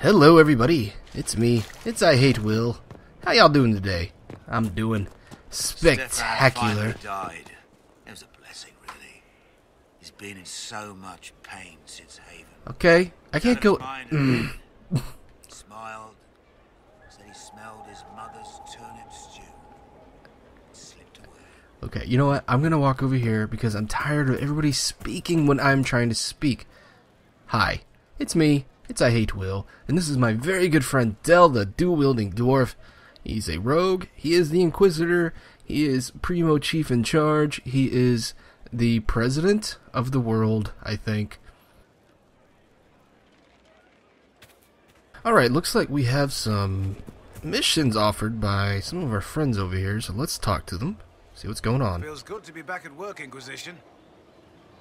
Hello everybody, it's me, it's IHateWill. How y'all doing today? I'm doing spectacular. Died. It was a blessing, really. He's been in so much pain since Haven. Okay, I can't go... Smiled, said he smelled his mother's turnip stew. Slipped away. Okay, you know what? I'm gonna walk over here because I'm tired of everybody speaking when I'm trying to speak. Hi, it's me, it's IHateWill, and this is my very good friend Del, the dual-wielding dwarf. He's a rogue, he is the Inquisitor, he is Primo Chief in charge, he is the president of the world, I think. Alright, looks like we have some missions offered by some of our friends over here, so let's talk to them, see what's going on. Feels good to be back at work, Inquisition.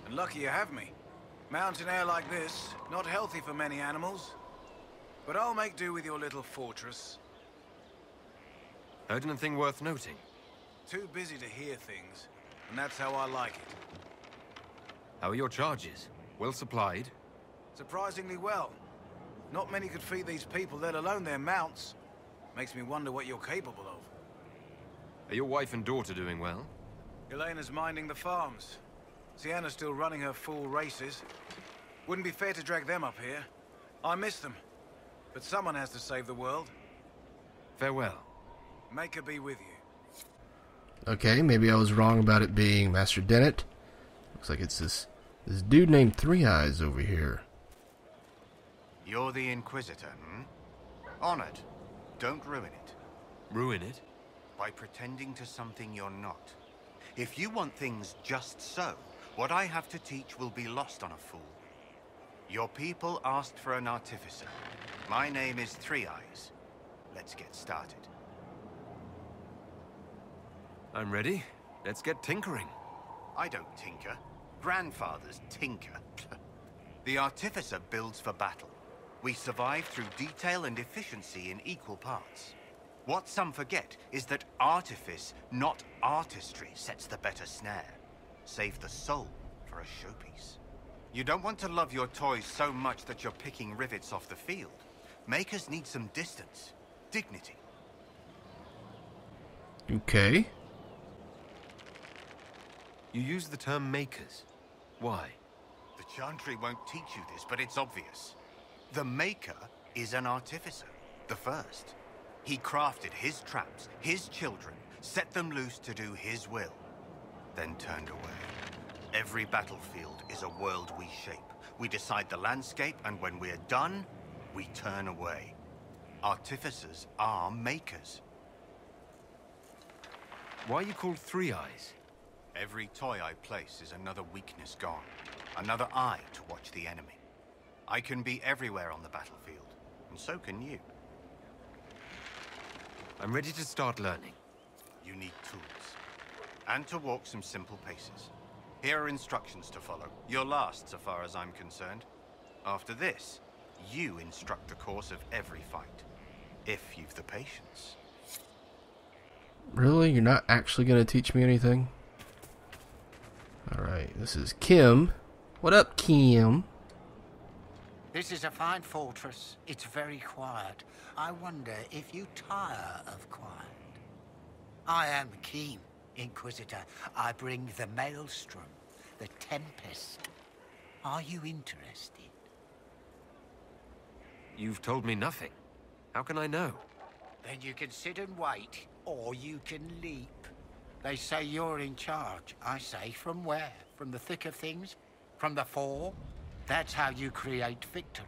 And lucky you have me. Mountain air like this, not healthy for many animals. But I'll make do with your little fortress. Heard anything worth noting? Too busy to hear things, and that's how I like it. How are your charges? Well supplied? Surprisingly well. Not many could feed these people, let alone their mounts. Makes me wonder what you're capable of. Are your wife and daughter doing well? Elena's minding the farms. Sienna's still running her full races. Wouldn't be fair to drag them up here. I miss them. But someone has to save the world. Farewell. Make her be with you. Okay, maybe I was wrong about it being Master Dennett. Looks like it's this dude named Three Eyes over here. You're the Inquisitor, hmm? Honored. Don't ruin it. Ruin it? By pretending to something you're not. If you want things just so, what I have to teach will be lost on a fool. Your people asked for an artificer. My name is Three Eyes. Let's get started. I'm ready. Let's get tinkering. I don't tinker. Grandfathers tinker. The artificer builds for battle. We survive through detail and efficiency in equal parts. What some forget is that artifice, not artistry, sets the better snare. Save the soul for a showpiece. You don't want to love your toys so much that you're picking rivets off the field. Makers need some distance, dignity. Okay. You use the term makers. Why? The Chantry won't teach you this, but it's obvious. The Maker is an artificer, the first. He crafted his traps, his children, set them loose to do his will, then turned away. Every battlefield is a world we shape. We decide the landscape, and when we're done, we turn away. Artificers are makers. Why are you called Three Eyes? Every toy I place is another weakness gone, another eye to watch the enemy. I can be everywhere on the battlefield, and so can you. I'm ready to start learning. You need tools, and to walk some simple paces. Here are instructions to follow. You're last, so far as I'm concerned. After this, you instruct the course of every fight, if you've the patience. Really? You're not actually going to teach me anything? Alright, this is Kim. What up, Kim? This is a fine fortress. It's very quiet. I wonder if you tire of quiet. I am Kim, Inquisitor. I bring the maelstrom, the tempest. Are you interested? You've told me nothing. How can I know? Then you can sit and wait, or you can leap. They say you're in charge. I say, from where? From the thick of things? From the fore? That's how you create victory.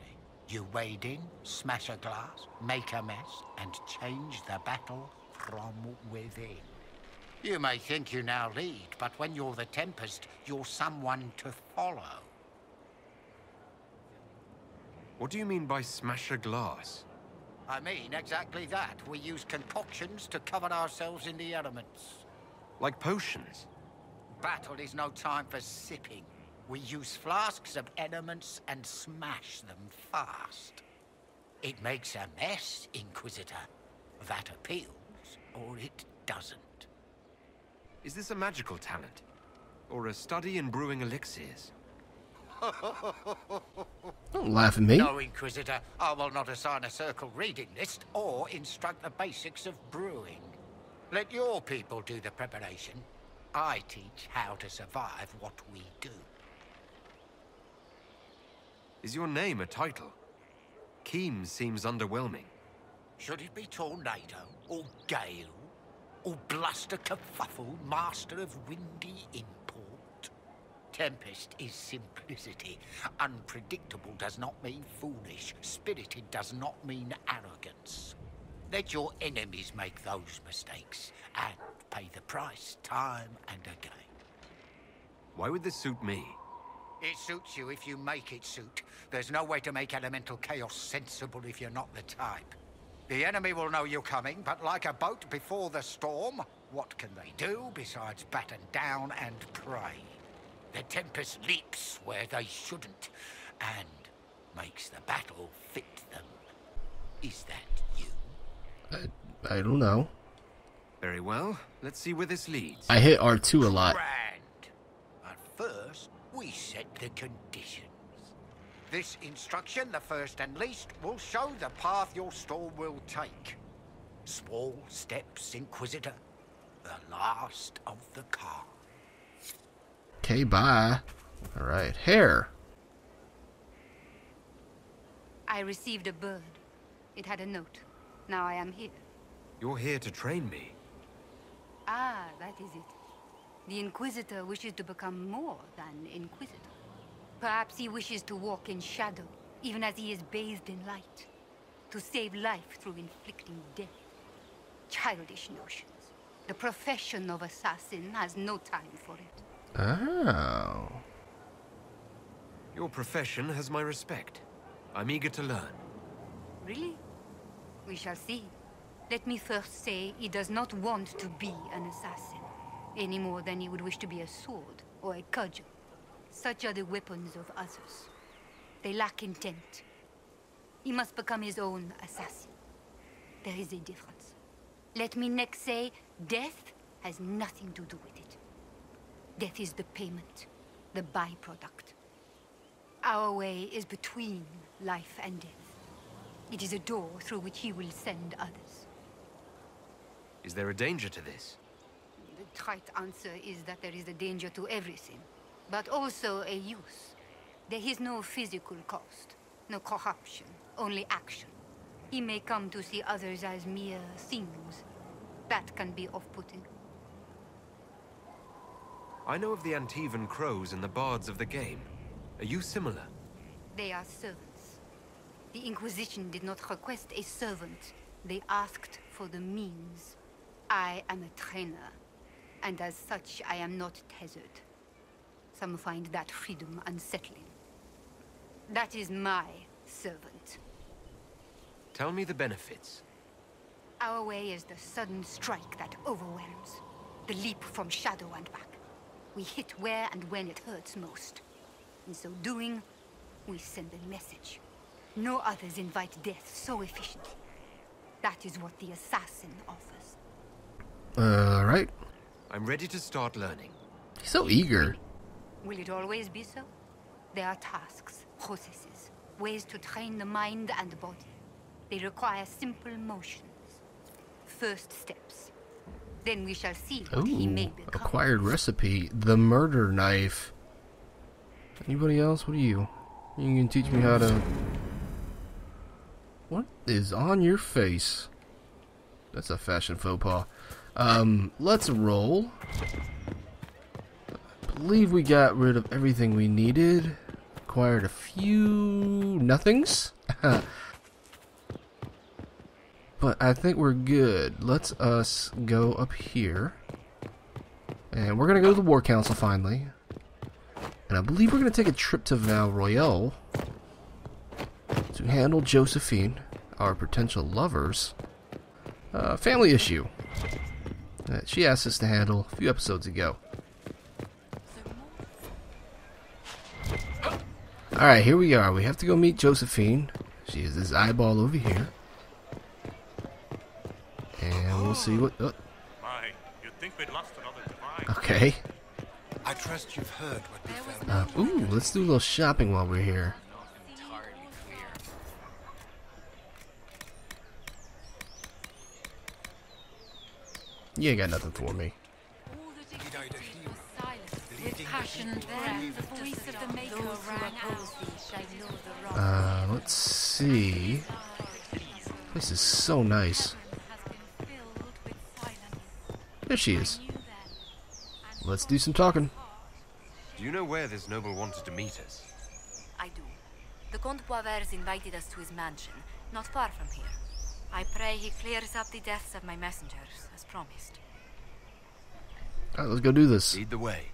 You wade in, smash a glass, make a mess, and change the battle from within. You may think you now lead, but when you're the Tempest, you're someone to follow. What do you mean by smash a glass? I mean exactly that. We use concoctions to cover ourselves in the elements. Like potions? Battle is no time for sipping. We use flasks of elements and smash them fast. It makes a mess, Inquisitor. That appeals, or it doesn't. Is this a magical talent? Or a study in brewing elixirs? Don't laugh at me. No, Inquisitor, I will not assign a circle reading list or instruct the basics of brewing. Let your people do the preparation. I teach how to survive what we do. Is your name a title? Keem seems underwhelming. Should it be Tornado, or Gale, or Bluster Kerfuffle, Master of Windy Import? Tempest is simplicity. Unpredictable does not mean foolish. Spirited does not mean arrogance. Let your enemies make those mistakes, and pay the price time and again. Why would this suit me? It suits you if you make it suit. There's no way to make elemental chaos sensible if you're not the type. The enemy will know you're coming, but like a boat before the storm, what can they do besides batten down and pray? The tempest leaps where they shouldn't, and makes the battle fit them. Is that you? I don't know. Very well. Let's see where this leads. I hit R2 a lot. Grand. But first, we set the conditions. This instruction, the first and least, will show the path your storm will take. Small steps, Inquisitor. The last of the car. Okay, bye. Alright, hair. I received a bird. It had a note. Now I am here. You're here to train me. Ah, that is it. The Inquisitor wishes to become more than Inquisitor. Perhaps he wishes to walk in shadow, even as he is bathed in light. To save life through inflicting death. Childish notions. The profession of assassin has no time for it. Oh. Your profession has my respect. I'm eager to learn. Really? We shall see. Let me first say he does not want to be an assassin, any more than he would wish to be a sword or a cudgel. Such are the weapons of others. They lack intent. He must become his own assassin. There is a difference. Let me next say, death has nothing to do with it. Death is the payment, the byproduct. Our way is between life and death. It is a door through which he will send others. Is there a danger to this? The trite answer is that there is a danger to everything, but also a use. There is no physical cost, no corruption, only action. He may come to see others as mere things. That can be off-putting. I know of the Antivan crows and the bards of the game. Are you similar? They are servants. The Inquisition did not request a servant. They asked for the means. I am a trainer, and as such I am not tethered. Some find that freedom unsettling. That is my servant. Tell me the benefits. Our way is the sudden strike that overwhelms. The leap from shadow and back. We hit where and when it hurts most. In so doing, we send a message. No others invite death so efficiently. That is what the assassin offers. Alright. I'm ready to start learning. He's so eager. Will it always be so? There are tasks, processes, ways to train the mind and body. They require simple motions. First steps. Then we shall see what he may become. Acquired recipe. The murder knife. Anybody else? What are you? You can teach me how to... What is on your face? That's a fashion faux pas. Let's roll. I believe we got rid of everything we needed. Acquired a few nothings. But I think we're good. Let's us go up here. And we're going to go to the War Council finally. And I believe we're going to take a trip to Val Royale to handle Josephine, our potential lover's family issue that she asked us to handle a few episodes ago. Alright, here we are. We have to go meet Josephine. She is this eyeball over here. And we'll see what... My, you'd think we'd lost another divine. Okay. I trust you've heard what befell. Ooh, let's do a little shopping while we're here. You ain't got nothing for me. He died a hero. With passion, then the voice of the Maker rang out. Let's see. This is so nice. There she is. Let's do some talking. Do you know where this noble wanted to meet us? I do. The Comte Boisvert's invited us to his mansion, not far from here. I pray he clears up the deaths of my messengers, as promised. Alright, let's go do this. Lead the way.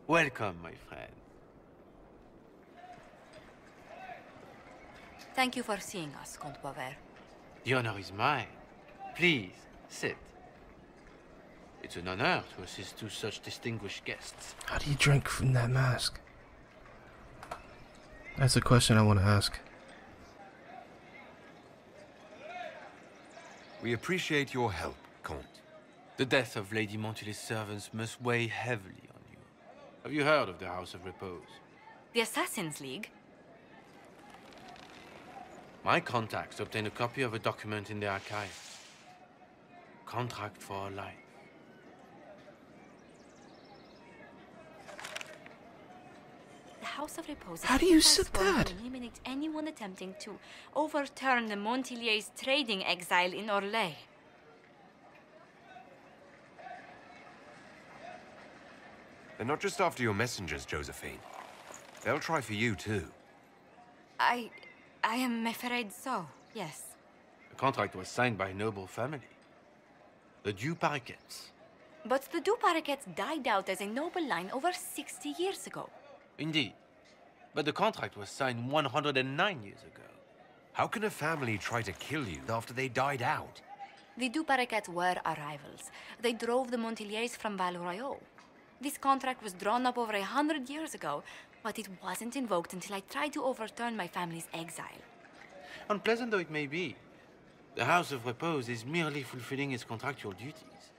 Welcome, my friend. Thank you for seeing us, Comte Boisvert. The honor is mine. Please, sit. It's an honor to assist two such distinguished guests. How do you drink from that mask? That's a question I want to ask. We appreciate your help, Comte. The death of Lady Montily's servants must weigh heavily on you. Have you heard of the House of Repose? The Assassin's League? My contacts obtained a copy of a document in the archives. Contract for a life. The House of Repose is How do you the sip first one that? to eliminate anyone attempting to overturn the Montily's trading exile in Orlais. They're not just after your messengers, Josephine. They'll try for you, too. I am afraid so, yes. The contract was signed by a noble family. The Du Paraquets. But the Du Paraquets died out as a noble line over 60 years ago. Indeed. But the contract was signed 109 years ago. How can a family try to kill you after they died out? The Du Paraquets were our rivals. They drove the Montiliers from Val Royal. This contract was drawn up over 100 years ago, but it wasn't invoked until I tried to overturn my family's exile. Unpleasant though it may be, the House of Repose is merely fulfilling its contractual duties.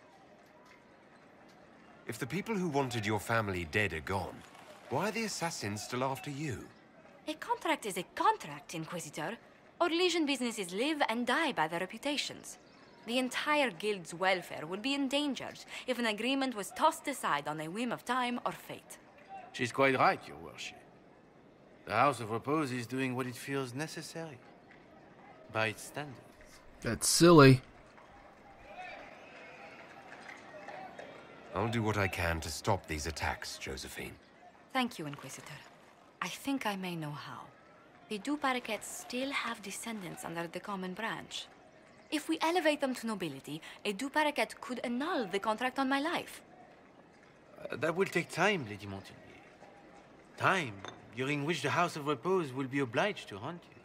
If the people who wanted your family dead are gone, why are the assassins still after you? A contract is a contract, Inquisitor. Orlesian businesses live and die by their reputations. The entire guild's welfare would be endangered if an agreement was tossed aside on a whim of time or fate. She's quite right, Your Worship. The House of Repose is doing what it feels necessary, by its standards. That's silly. I'll do what I can to stop these attacks, Josephine. Thank you, Inquisitor. I think I may know how. The Du Paraquets still have descendants under the common branch. If we elevate them to nobility, a Du Paraquet could annul the contract on my life. That will take time, Lady Montigny. Time during which the House of Repose will be obliged to hunt you.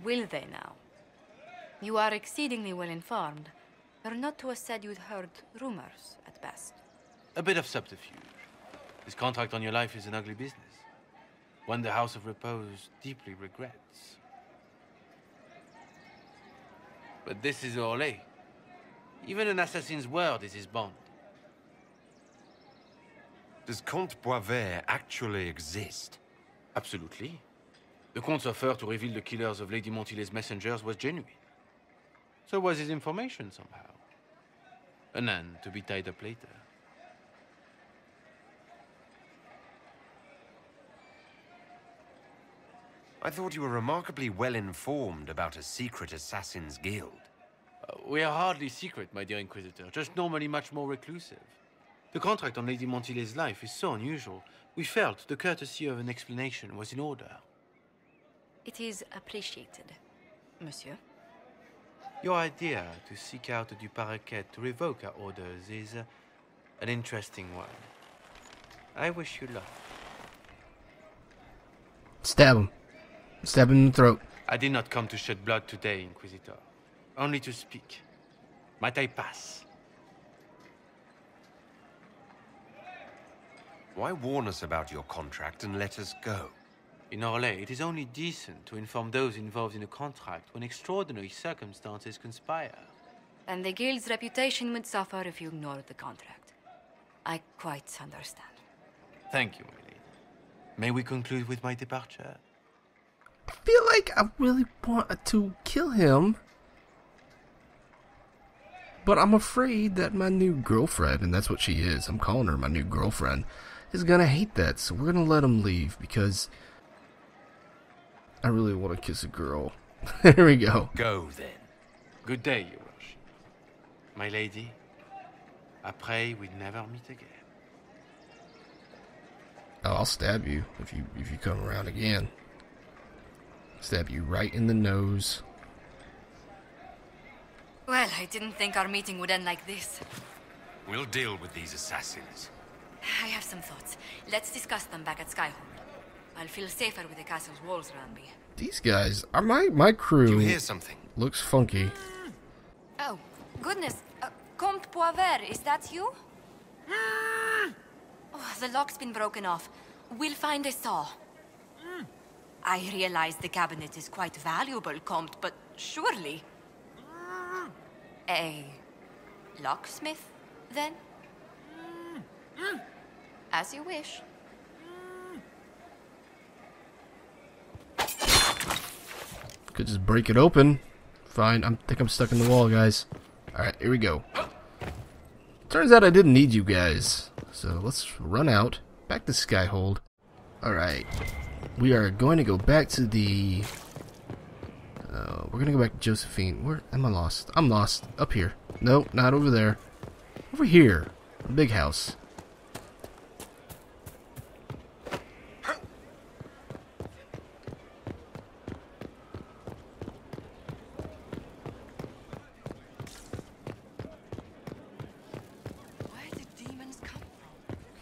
Will they now? You are exceedingly well informed. You're not to have said you'd heard rumors, at best. A bit of subterfuge. This contract on your life is an ugly business. One the House of Repose deeply regrets. But this is Orlais. Even an assassin's word is his bond. Does Comte Boisvert actually exist? Absolutely. The Comte's offer to reveal the killers of Lady Montily's messengers was genuine. So was his information somehow. An end to be tied up later. I thought you were remarkably well informed about a secret assassin's guild. We are hardly secret, my dear Inquisitor, just normally much more reclusive. The contract on Lady Montily's life is so unusual, we felt the courtesy of an explanation was in order. It is appreciated, monsieur. Your idea to seek out the Du Paraquet to revoke our orders is an interesting one. I wish you luck. Stab him. Stab him in the throat. I did not come to shed blood today, Inquisitor. Only to speak. Might I pass? Why warn us about your contract and let us go? In Orlais, it is only decent to inform those involved in a contract when extraordinary circumstances conspire. And the guild's reputation would suffer if you ignored the contract. I quite understand. Thank you, my lady. May we conclude with my departure? I feel like I really want to kill him. But I'm afraid that my new girlfriend, and that's what she is, I'm calling her my new girlfriend, is gonna hate that. So we're gonna let him leave because I really want to kiss a girl. There we go. Go then. Good day, Your Worship. My lady, I pray we never meet again. Oh, I'll stab you if you come around again. Stab you right in the nose. Well, I didn't think our meeting would end like this. We'll deal with these assassins. I have some thoughts. Let's discuss them back at Skyhold. I'll feel safer with the castle's walls around me. These guys are my crew. You hear something? Looks funky. Oh, goodness. Comte Poivert, is that you? Oh, the lock's been broken off. We'll find a saw. I realize the cabinet is quite valuable, Comte, but surely... A locksmith, then? As you wish. Could just break it open. Fine, I think I'm stuck in the wall, guys. Alright, here we go. Turns out I didn't need you guys. So let's run out. Back to Skyhold. Alright. We are going to go back to the... we're going to go back to Josephine. Where am I lost? I'm lost. Up here. Nope, not over there. Over here. The big house.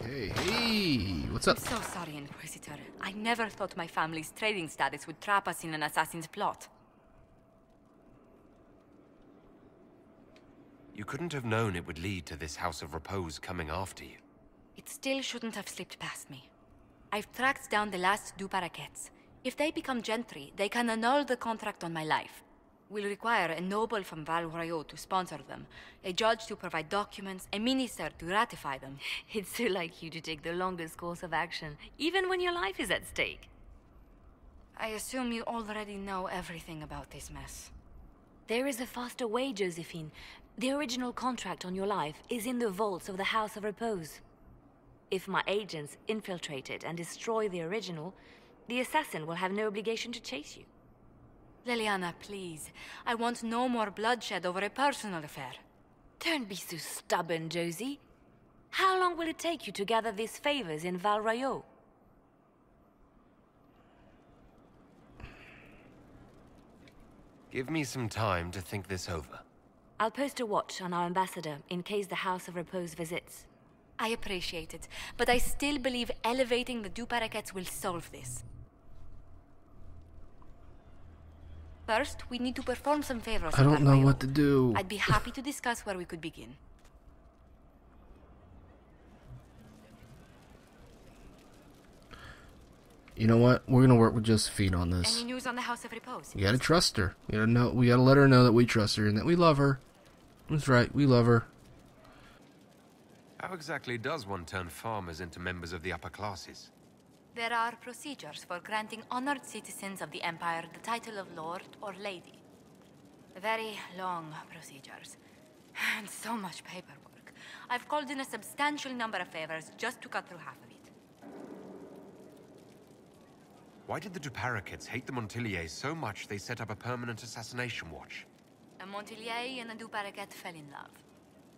Hey, what's up? I'm so sorry, Inquisitor. I never thought my family's trading status would trap us in an assassin's plot. You couldn't have known it would lead to this House of Repose coming after you. It still shouldn't have slipped past me. I've tracked down the last Du Paraquets. If they become gentry, they can annul the contract on my life. We'll require a noble from Val Royaux to sponsor them, a judge to provide documents, a minister to ratify them. It's so like you to take the longest course of action, even when your life is at stake. I assume you already know everything about this mess. There is a faster way, Josephine. The original contract on your life is in the vaults of the House of Repose. If my agents infiltrate it and destroy the original, the assassin will have no obligation to chase you. Liliana, please. I want no more bloodshed over a personal affair. Don't be so stubborn, Josie. How long will it take you to gather these favors in Val Royaux? Give me some time to think this over. I'll post a watch on our ambassador in case the House of Repose visits. I appreciate it, but I still believe elevating the Du Paraquets will solve this. First, we need to perform some favors. I don't know what to do. I'd be happy to discuss where we could begin. You know what? We're gonna work with Josephine on this. Any news on the House of Repose? You gotta trust her. You know, we gotta let her know that we trust her and that we love her. That's right, we love her. How exactly does one turn farmers into members of the upper classes? There are procedures for granting honored citizens of the Empire the title of Lord or Lady. Very long procedures. And so much paperwork. I've called in a substantial number of favors just to cut through half of it. Why did the Du Paraquets hate the Montiliers so much they set up a permanent assassination watch? A Montilier and a Du Paraquet fell in love.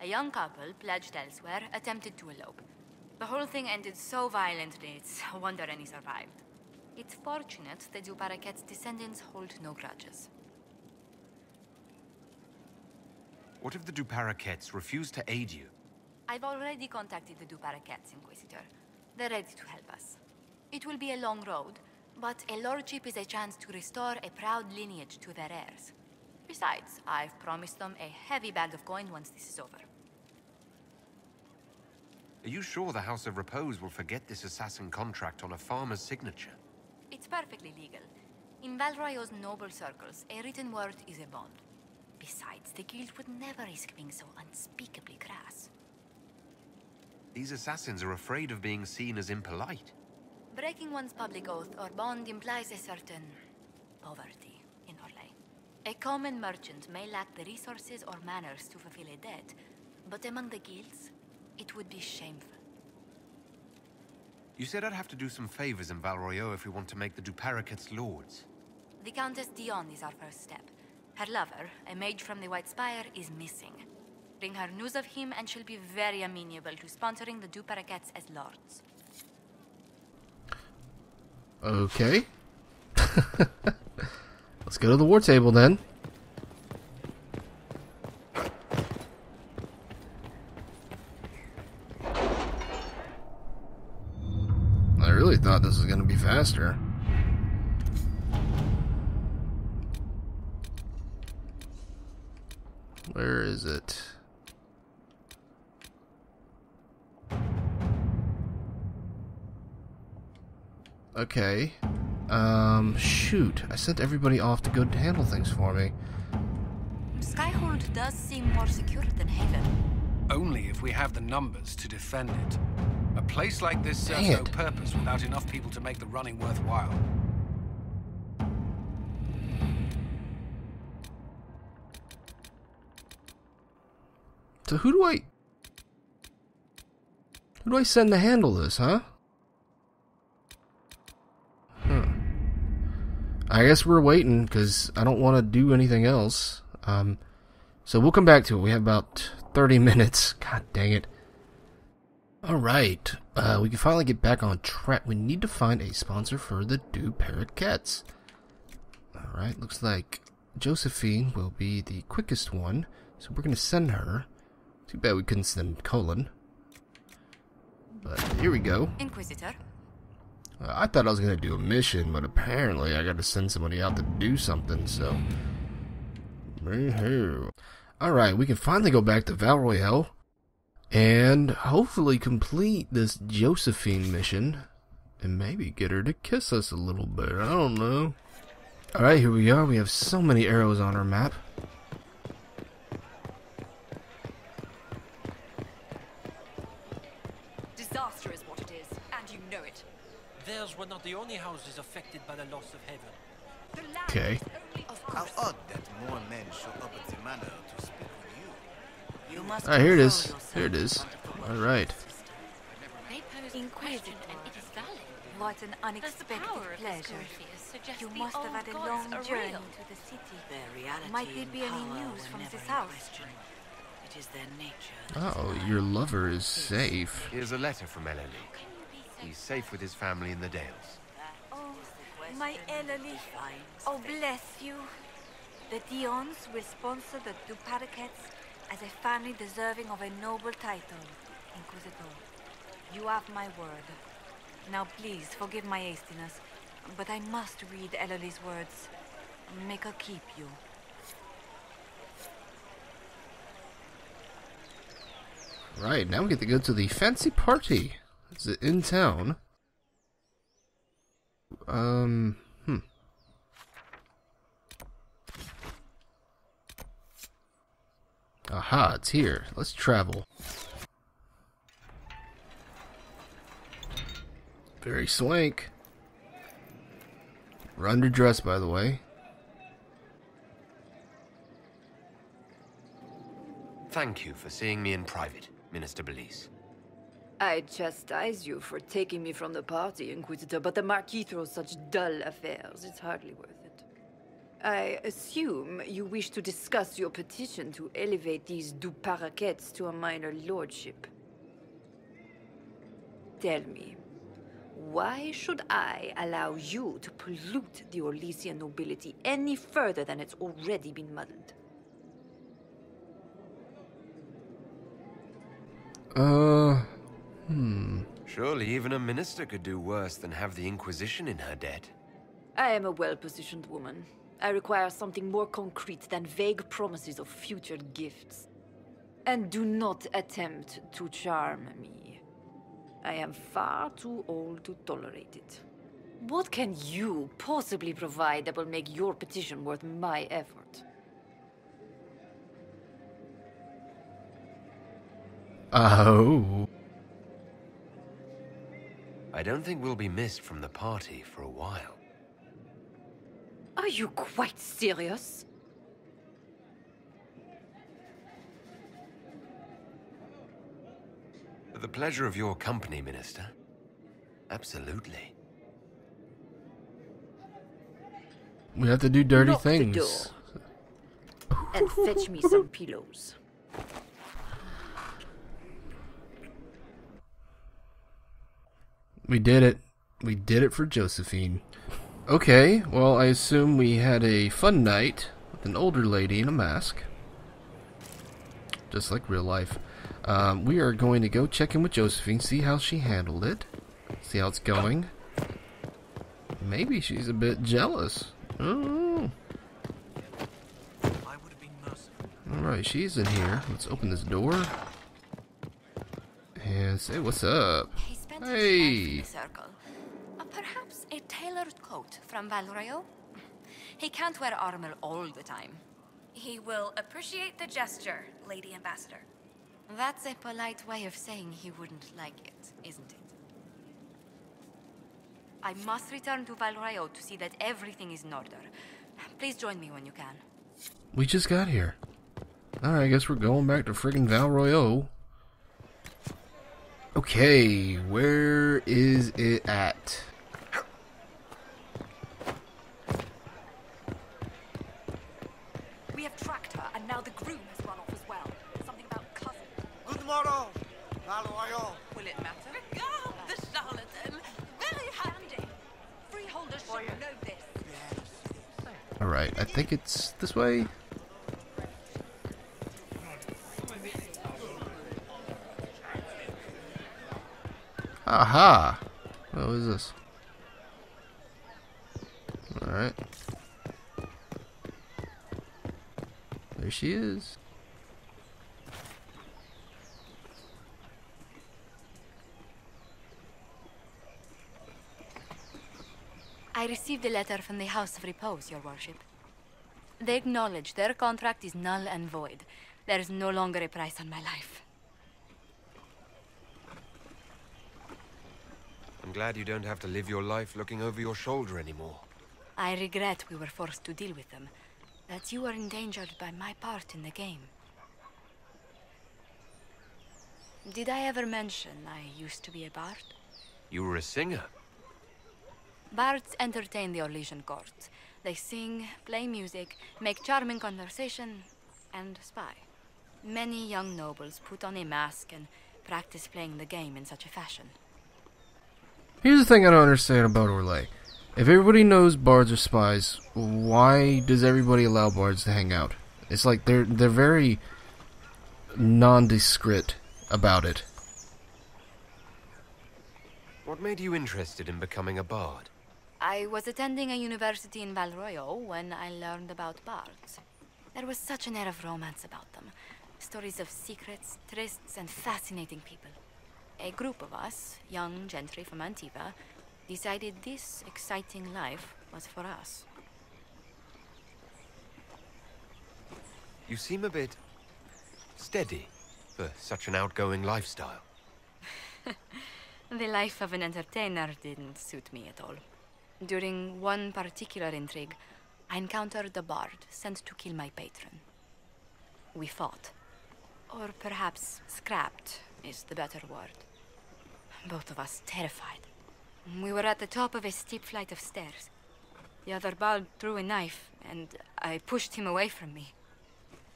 A young couple, pledged elsewhere, attempted to elope. The whole thing ended so violently, it's a wonder any survived. It's fortunate the Du Paraquets' descendants hold no grudges. What if the Du Paraquets refuse to aid you? I've already contacted the Du Paraquets, Inquisitor. They're ready to help us. It will be a long road, but a lordship is a chance to restore a proud lineage to their heirs. Besides, I've promised them a heavy bag of coin once this is over. Are you sure the House of Repose will forget this assassin contract on a farmer's signature? It's perfectly legal. In Val Royeaux's noble circles, a written word is a bond. Besides, the guild would never risk being so unspeakably crass. These assassins are afraid of being seen as impolite. Breaking one's public oath or bond implies a certain poverty in Orlais. A common merchant may lack the resources or manners to fulfill a debt, but among the guilds, it would be shameful. You said I'd have to do some favors in Val Royeaux if we want to make the Duparacets lords. The Countess Dion is our first step. Her lover, a mage from the White Spire, is missing. Bring her news of him and she'll be very amenable to sponsoring the Duparacets as lords. Okay. Let's go to the war table then. I really thought this was going to be faster. Where is it? Okay. Shoot. I sent everybody off to go handle things for me. Skyhold does seem more secure than Haven. Only if we have the numbers to defend it. A place like this serves no purpose without enough people to make the running worthwhile. So who do I send to handle this, huh? I guess we're waiting because I don't want to do anything else. So we'll come back to it. We have about 30 minutes. God dang it. Alright, we can finally get back on track. We need to find a sponsor for the Duparacets. Alright, looks like Josephine will be the quickest one. So we're going to send her. Too bad we couldn't send Colin. But here we go. Inquisitor. I thought I was going to do a mission, but apparently I got to send somebody out to do something, so... Alright, we can finally go back to Val Royeaux and hopefully complete this Josephine mission and maybe get her to kiss us a little bit. I don't know. Alright, here we are. We have so many arrows on our map. Disaster is what it is, and you know it. Theirs were not the only houses affected by the loss of Haven. Okay. How odd that more men show up at the manor to speak with you. You must Here it is. Here it is. Alright. They pose a question, and it is valid. What an unexpected pleasure. You must have had a long journey to the city. Might there be any news from this house? It is their nature. Oh, your lover is safe. Here's a letter from Eleni. He's safe with his family in the Dales. Oh, my Eleni. Oh, bless you. The Dions will sponsor the Duparacets as a family deserving of a noble title, Inquisitor. You have my word. Now please, forgive my hastiness, but I must read Eloli's words. Make her keep you. Right, now we get to go to the fancy party. Is it in town? Aha, it's here. Let's travel. Very swank. We're underdressed, by the way. Thank you for seeing me in private, Minister Belize. I chastise you for taking me from the party, Inquisitor, but the Marquis throws such dull affairs. It's hardly worth it. I assume you wish to discuss your petition to elevate these Duparacets to a minor lordship. Tell me, why should I allow you to pollute the Orlesian nobility any further than it's already been muddled? Surely even a minister could do worse than have the Inquisition in her debt. I am a well-positioned woman. I require something more concrete than vague promises of future gifts. And do not attempt to charm me. I am far too old to tolerate it. What can you possibly provide that will make your petition worth my effort? Oh. I don't think we'll be missed from the party for a while. Are you quite serious? For the pleasure of your company, Minister. Absolutely. We have to do dirty Lock things. the door. And fetch me some pillows. We did it. We did it for Josephine. Okay, well, I assume we had a fun night with an older lady in a mask. Just like real life. We are going to go check in with Josephine, see how she handled it. See how it's going. Maybe she's a bit jealous. Oh. Alright, she's in here. Let's open this door. And say what's up. Hey! Circle. Perhaps a tailored coat from Valroyo? He can't wear armor all the time. He will appreciate the gesture, Lady Ambassador. That's a polite way of saying he wouldn't like it, isn't it? I must return to Valroyo to see that everything is in order. Please join me when you can. We just got here. Alright, I guess we're going back to friggin' Valroyo. Okay, where is it at? We have tracked her, and now the groom has run off as well. Something about cousin. Good morrow, Valroyo. Will it matter? Regard the charlatan. Very handy. Freeholders should know this. Alright, I think it's this way. Aha! What is this? Alright. There she is. I received a letter from the House of Repose, Your Worship. They acknowledge their contract is null and void. There is no longer a price on my life. I'm glad you don't have to live your life looking over your shoulder anymore. I regret we were forced to deal with them. That you were endangered by my part in the game. Did I ever mention I used to be a bard? You were a singer. Bards entertain the Orlesian court. They sing, play music, make charming conversation, and spy. Many young nobles put on a mask and practice playing the game in such a fashion. Here's the thing I don't understand about Orlais. If everybody knows bards are spies, why does everybody allow bards to hang out? It's like they're very nondescript about it. What made you interested in becoming a bard? I was attending a university in Valroyo when I learned about bards. There was such an air of romance about them. Stories of secrets, trysts, and fascinating people. A group of us, young gentry from Antiva, decided this exciting life was for us. You seem a bit steady for such an outgoing lifestyle. The life of an entertainer didn't suit me at all. During one particular intrigue, I encountered a bard sent to kill my patron. We fought. Or perhaps scrapped is the better word. Both of us terrified. We were at the top of a steep flight of stairs. The other bard threw a knife, and I pushed him away from me.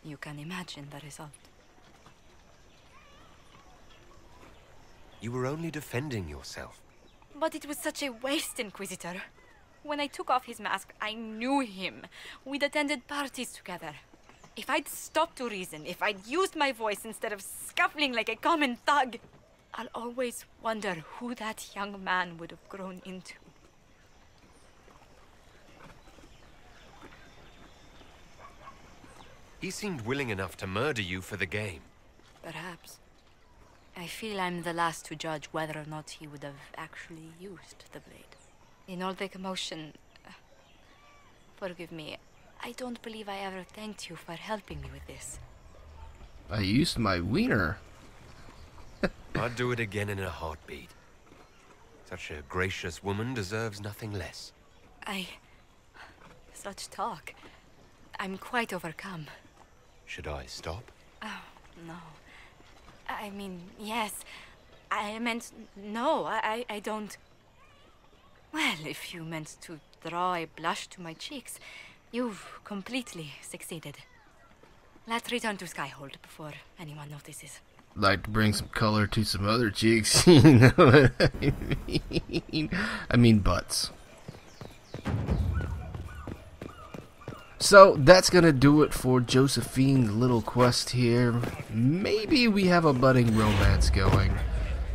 You can imagine the result. You were only defending yourself. But it was such a waste, Inquisitor. When I took off his mask, I knew him. We'd attended parties together. If I'd stopped to reason, if I'd used my voice instead of scuffling like a common thug, I'll always wonder who that young man would have grown into. He seemed willing enough to murder you for the game. Perhaps. I feel I'm the last to judge whether or not he would have actually used the blade. In all the commotion... forgive me. I don't believe I ever thanked you for helping me with this. I used my wiener. I'd do it again in a heartbeat. Such a gracious woman deserves nothing less. Such talk. I'm quite overcome. Should I stop? Oh, no. I mean, yes. I meant no, I don't... Well, if you meant to draw a blush to my cheeks, you've completely succeeded. Let's return to Skyhold before anyone notices. Like to bring some color to some other cheeks, you know what I mean? I mean butts. So that's gonna do it for Josephine's little quest here. Maybe we have a budding romance going.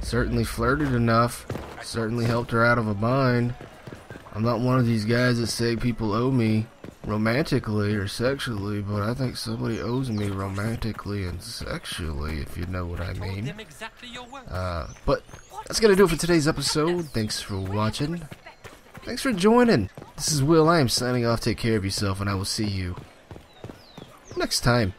Certainly flirted enough. Certainly helped her out of a bind. I'm not one of these guys that say people owe me romantically or sexually, but I think somebody owes me romantically and sexually, if you know what I mean. But that's gonna do it for today's episode. Thanks for watching. Thanks for joining. This is Will. I am signing off. Take care of yourself, and I will see you next time.